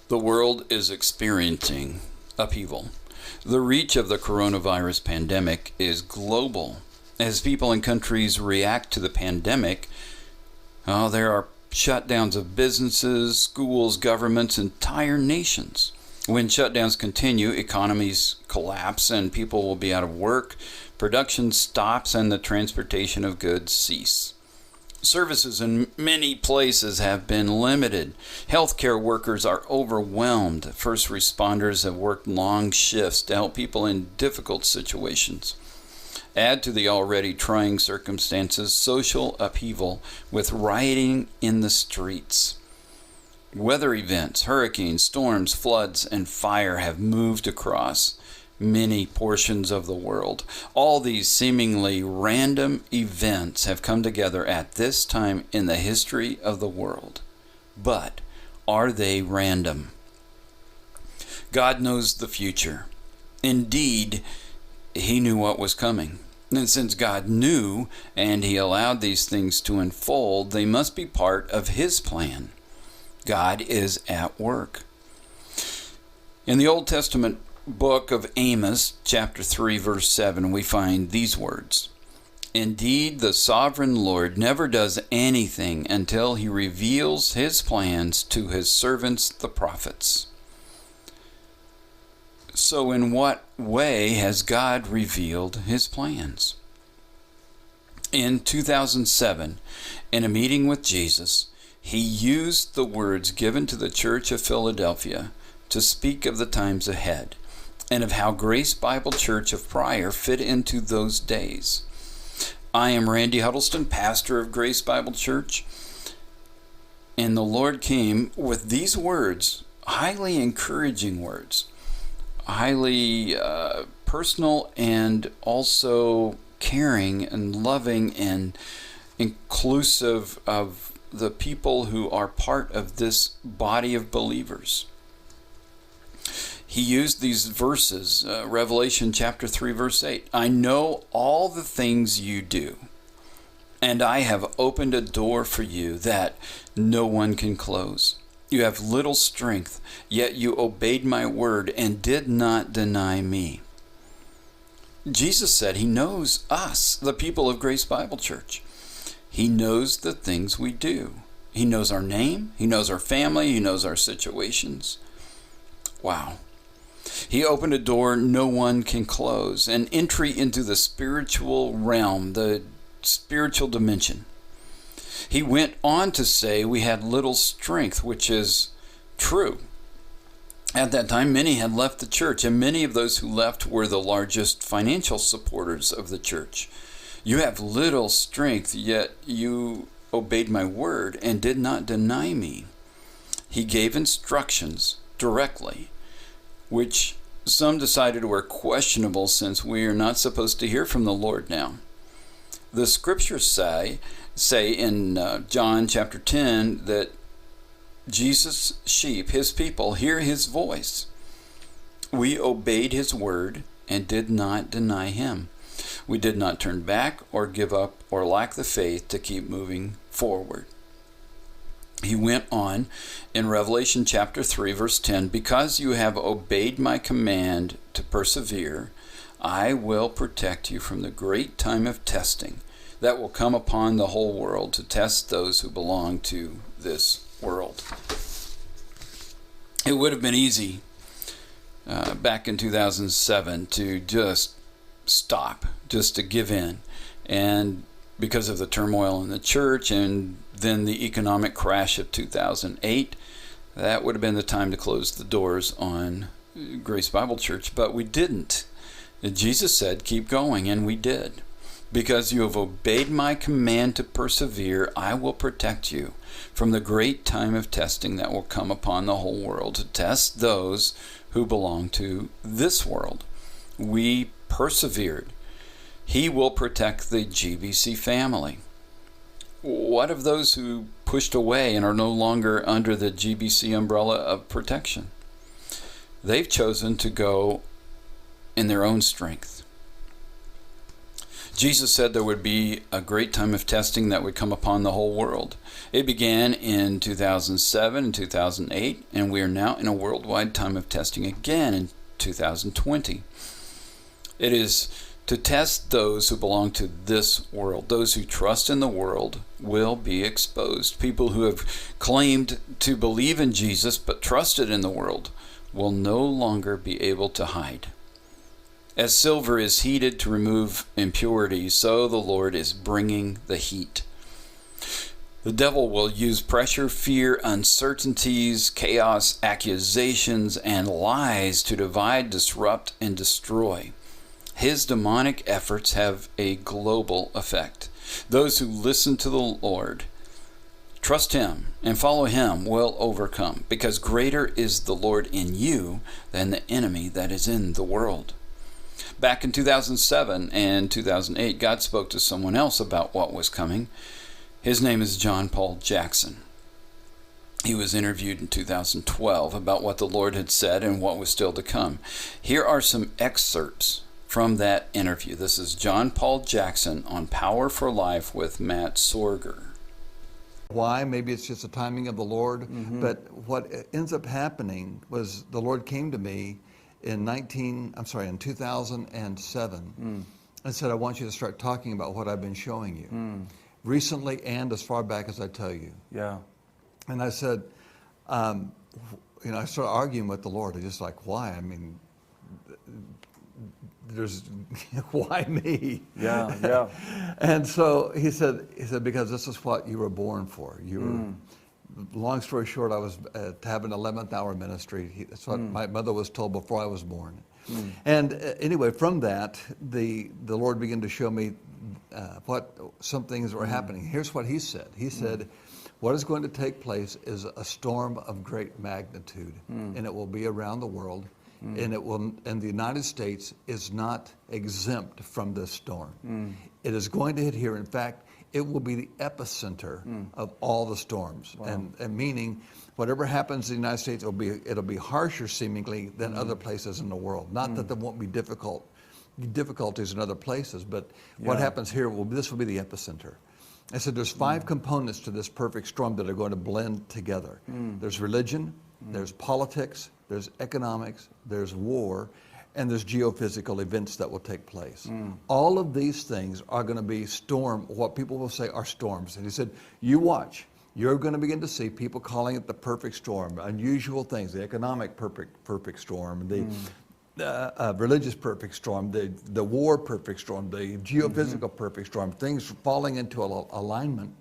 The world is experiencing upheaval. The reach of the coronavirus pandemic is global. As people and countries react to the pandemic, there are shutdowns of businesses, schools, governments, entire nations. When shutdowns continue, economies collapse and people will be out of work, production stops, and the transportation of goods cease. Services in many places have been limited. Healthcare workers are overwhelmed. First responders have worked long shifts to help people in difficult situations. Add to the already trying circumstances social upheaval with rioting in the streets. Weather events, hurricanes, storms, floods, and fire have moved across many portions of the world. All these seemingly random events have come together at this time in the history of the world. But are they random? God knows the future. Indeed, He knew what was coming. And since God knew and He allowed these things to unfold, they must be part of His plan. God is at work. In the Old Testament book of Amos, chapter 3, verse 7, we find these words. Indeed, the sovereign Lord never does anything until He reveals His plans to His servants, the prophets. So in what way has God revealed His plans? In 2007, in a meeting with Jesus, He used the words given to the Church of Philadelphia to speak of the times ahead and of how Grace Bible Church of Pryor fit into those days. I am Randy Huddleston, pastor of Grace Bible Church, and the Lord came with these words, highly encouraging words, highly personal and also caring and loving and inclusive of the people who are part of this body of believers. He used these verses, Revelation chapter 3, verse 8. I know all the things you do, and I have opened a door for you that no one can close. You have little strength, yet you obeyed my word and did not deny me. Jesus said He knows us, the people of Grace Bible Church. He knows the things we do. He knows our name. He knows our family. He knows our situations. Wow. He opened a door no one can close, an entry into the spiritual realm, the spiritual dimension. He went on to say we had little strength, which is true. At that time, many had left the church, and many of those who left were the largest financial supporters of the church. You have little strength, yet you obeyed my word and did not deny me. He gave instructions directly, which some decided were questionable since we are not supposed to hear from the Lord now. The scriptures say in John chapter 10 that Jesus' sheep, His people, hear His voice. We obeyed His word and did not deny Him. We did not turn back or give up or lack the faith to keep moving forward. He went on in Revelation chapter 3, verse 10, because you have obeyed my command to persevere, I will protect you from the great time of testing that will come upon the whole world to test those who belong to this world. It would have been easy back in 2007 to just stop, just to give in. And because of the turmoil in the church and then the economic crash of 2008, that would have been the time to close the doors on Grace Bible Church, but we didn't. Jesus said, keep going, and we did. Because you have obeyed my command to persevere, I will protect you from the great time of testing that will come upon the whole world to test those who belong to this world. We persevered. He will protect the GBC family. What of those who pushed away and are no longer under the GBC umbrella of protection? They've chosen to go in their own strength. Jesus said there would be a great time of testing that would come upon the whole world. It began in 2007 and 2008, and we are now in a worldwide time of testing again in 2020. It is to test those who belong to this world. Those who trust in the world will be exposed. People who have claimed to believe in Jesus but trusted in the world will no longer be able to hide. As silver is heated to remove impurities, so the Lord is bringing the heat. The devil will use pressure, fear, uncertainties, chaos, accusations, and lies to divide, disrupt, and destroy. His demonic efforts have a global effect. Those who listen to the Lord, trust Him, and follow Him will overcome, because greater is the Lord in you than the enemy that is in the world. Back in 2007 and 2008, God spoke to someone else about what was coming. His name is John Paul Jackson. He was interviewed in 2012 about what the Lord had said and what was still to come. Here are some excerpts from that interview. This is John Paul Jackson on Power for Life with Matt Sorger. Why? Maybe it's just the timing of the Lord. But what ends up happening was the Lord came to me in 2007 and said, I want you to start talking about what I've been showing you recently and as far back as I tell you. Yeah. And I said, I started arguing with the Lord. I just like, why? I mean, why me? Yeah. And so he said, because this is what you were born for. Long story short, I was to have an 11th hour ministry. That's what my mother was told before I was born. And anyway, from that, the Lord began to show me what some things were happening. Here's what He said. He said, what is going to take place is a storm of great magnitude, and it will be around the world. And the United States is not exempt from this storm. It is going to hit here. In fact, it will be the epicenter of all the storms. Wow. And meaning, whatever happens in the United States, it'll be harsher seemingly than other places in the world. Not that there won't be difficulties in other places, but what happens here this will be the epicenter. I said there's 5 components to this perfect storm that are going to blend together. There's religion, there's politics, there's economics, there's war, and there's geophysical events that will take place. All of these things are going to be what people will say are storms. And he said, you watch. You're going to begin to see people calling it the perfect storm, unusual things, the economic perfect storm, the religious perfect storm, the war perfect storm, the geophysical perfect storm, things falling into alignment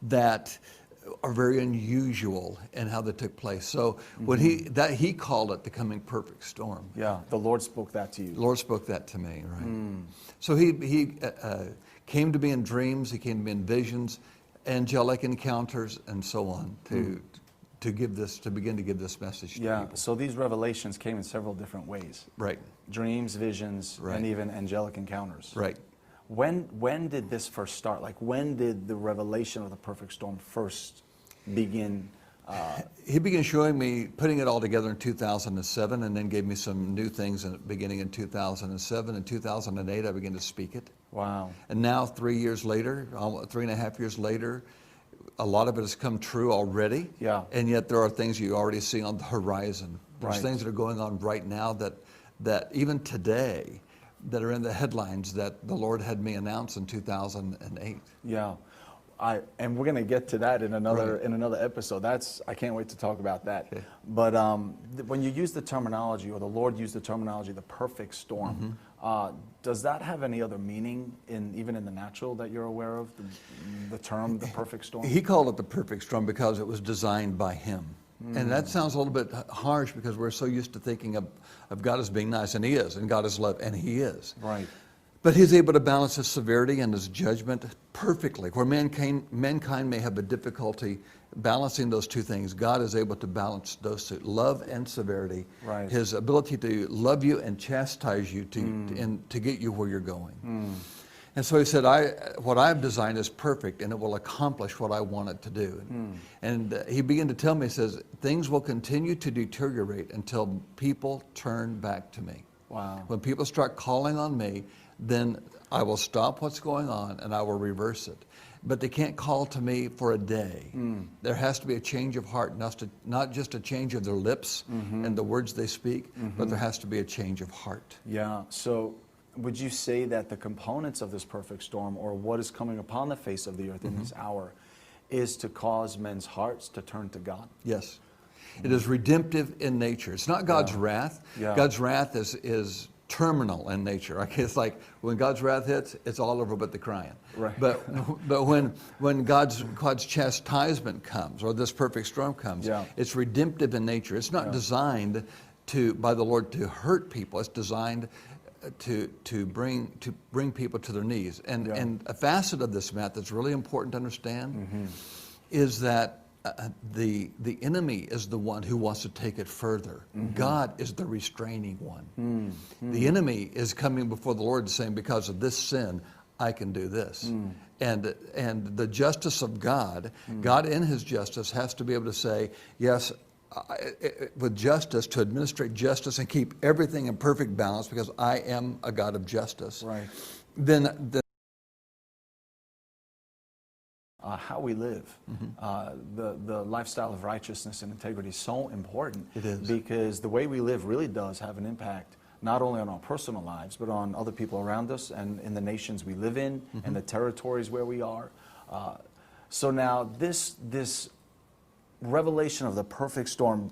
that are very unusual in how they took place. So when he called it the coming perfect storm. Yeah, the Lord spoke that to you. The Lord spoke that to me, right? So he came to me in dreams. He came to me in visions, angelic encounters, and so on to begin to give this message to people. So these revelations came in several different ways. Right. Dreams, visions, and even angelic encounters. Right. When did this first start? Like, when did the revelation of the perfect storm first begin? He began showing me, putting it all together in 2007, and then gave me some new things beginning in 2007. In 2008, I began to speak it. Wow. And now 3 years later, 3.5 years later, a lot of it has come true already. Yeah. And yet there are things you already see on the horizon. There's Right. things that are going on right now that even today, that are in the headlines that the Lord had me announce in 2008. Yeah. And we're going to get to that in another episode. I can't wait to talk about that. Okay. But when you use the terminology, or the Lord used the terminology, the perfect storm, does that have any other meaning even in the natural that you're aware of? The term, the perfect storm? He called it the perfect storm because it was designed by Him. And that sounds a little bit harsh because we're so used to thinking of God as being nice, and He is, and God is love, and He is. Right. But He's able to balance His severity and His judgment perfectly. Where mankind may have a difficulty balancing those two things, God is able to balance those two, love and severity. Right. His ability to love you and chastise you to get you where you're going. And so He said, what I've designed is perfect, and it will accomplish what I want it to do. And He began to tell me, He says, things will continue to deteriorate until people turn back to me. Wow. When people start calling on me, then I will stop what's going on and I will reverse it. But they can't call to me for a day. There has to be a change of heart, not just a change of their lips and the words they speak, but there has to be a change of heart. Yeah. So would you say that the components of this perfect storm, or what is coming upon the face of the earth in this hour, is to cause men's hearts to turn to God? Yes. It is redemptive in nature. It's not God's wrath. Yeah. God's wrath is terminal in nature. Okay? It's like when God's wrath hits, it's all over but the crying. Right. But when God's chastisement comes, or this perfect storm comes, Yeah. it's redemptive in nature. It's not designed by the Lord to hurt people. It's designed to bring people to their knees. And a facet of this, Matt, that's really important to understand is that the enemy is the one who wants to take it further. God is the restraining one. The enemy is coming before the Lord saying, because of this sin, I can do this. And the justice of God, God in his justice has to be able to say, yes, with justice, to administrate justice and keep everything in perfect balance, because I am a God of justice. Right. Then how we live, the lifestyle of righteousness and integrity is so important. It is. Because the way we live really does have an impact, not only on our personal lives, but on other people around us and in the nations we live in and the territories where we are. So now this revelation of the perfect storm,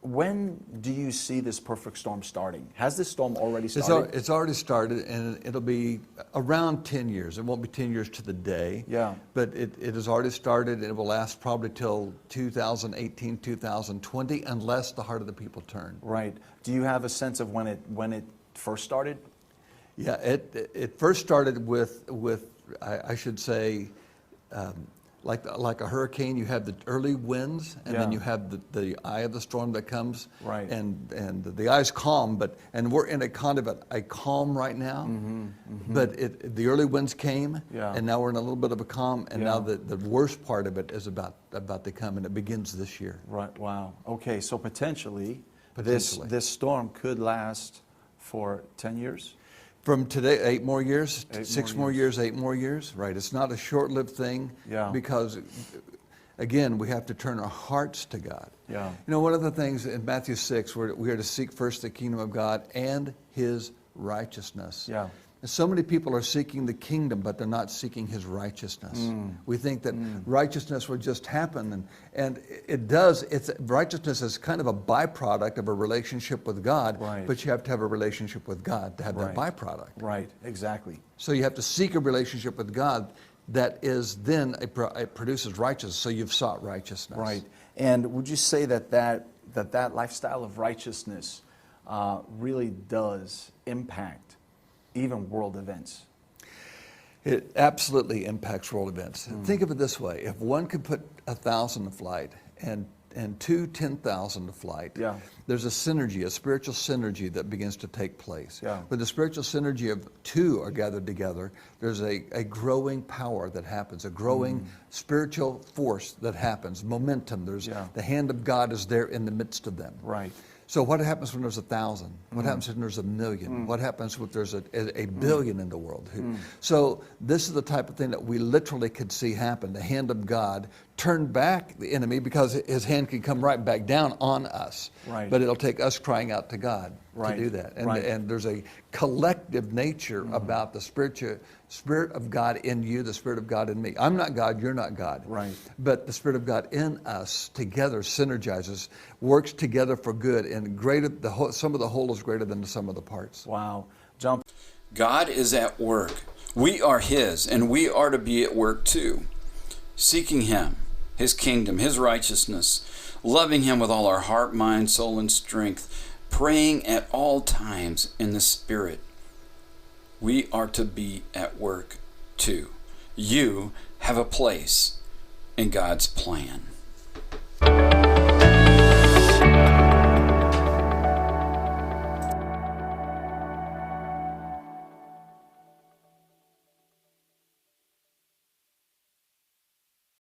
when do you see this perfect storm starting? Has this storm already started? it's already started, and it'll be around 10 years. It won't be 10 years to the day. Yeah. But it has already started, and it will last probably till 2018, 2020, unless the heart of the people turn. Right. Do you have a sense of when it first started? Yeah, it first started with I should say, like a hurricane, you have the early winds, and then you have the eye of the storm that comes. Right. And the eye's calm, and we're in a kind of a calm right now. But the early winds came, and now we're in a little bit of a calm, and now the worst part of it is about to come, and it begins this year. Right. Wow. Okay. So potentially. This storm could last for 10 years? From today, 8 more years, 6 more years. years, 8 more years. Right. It's not a short-lived thing. Yeah. Because, again, we have to turn our hearts to God. Yeah. You know, one of the things in Matthew 6, we are to seek first the kingdom of God and his righteousness. Yeah. And so many people are seeking the kingdom, but they're not seeking his righteousness. We think that righteousness would just happen, and it does. Righteousness is kind of a byproduct of a relationship with God, Right. but you have to have a relationship with God to have that byproduct. Right. Exactly. So you have to seek a relationship with God that is then, it produces righteousness, so you've sought righteousness. Right. And would you say that lifestyle of righteousness really does impact even world events? It absolutely impacts world events. Think of it this way: if one could put 1,000 to flight and 10,000 to flight, there's a synergy, a spiritual synergy that begins to take place. Yeah. When the spiritual synergy of 2 are gathered together, there's a growing power that happens, a growing spiritual force that happens, momentum. There's the hand of God is there in the midst of them. Right. So what happens when there's 1,000? What happens when there's 1,000,000? What happens when there's a billion in the world? So this is the type of thing that we literally could see happen. The hand of God turn back the enemy, because his hand can come right back down on us. Right. But it'll take us crying out to God Right. to do that. And, Right. and there's a collective nature about the Spirit of God in you, the Spirit of God in me. I'm not God, you're not God. Right. But the Spirit of God in us together synergizes, works together for good, and some of the whole is greater than the sum of the parts. Wow. John. God is at work. We are his, and we are to be at work too, seeking him, his kingdom, his righteousness, loving him with all our heart, mind, soul, and strength, praying at all times in the Spirit. We are to be at work too. You have a place in God's plan.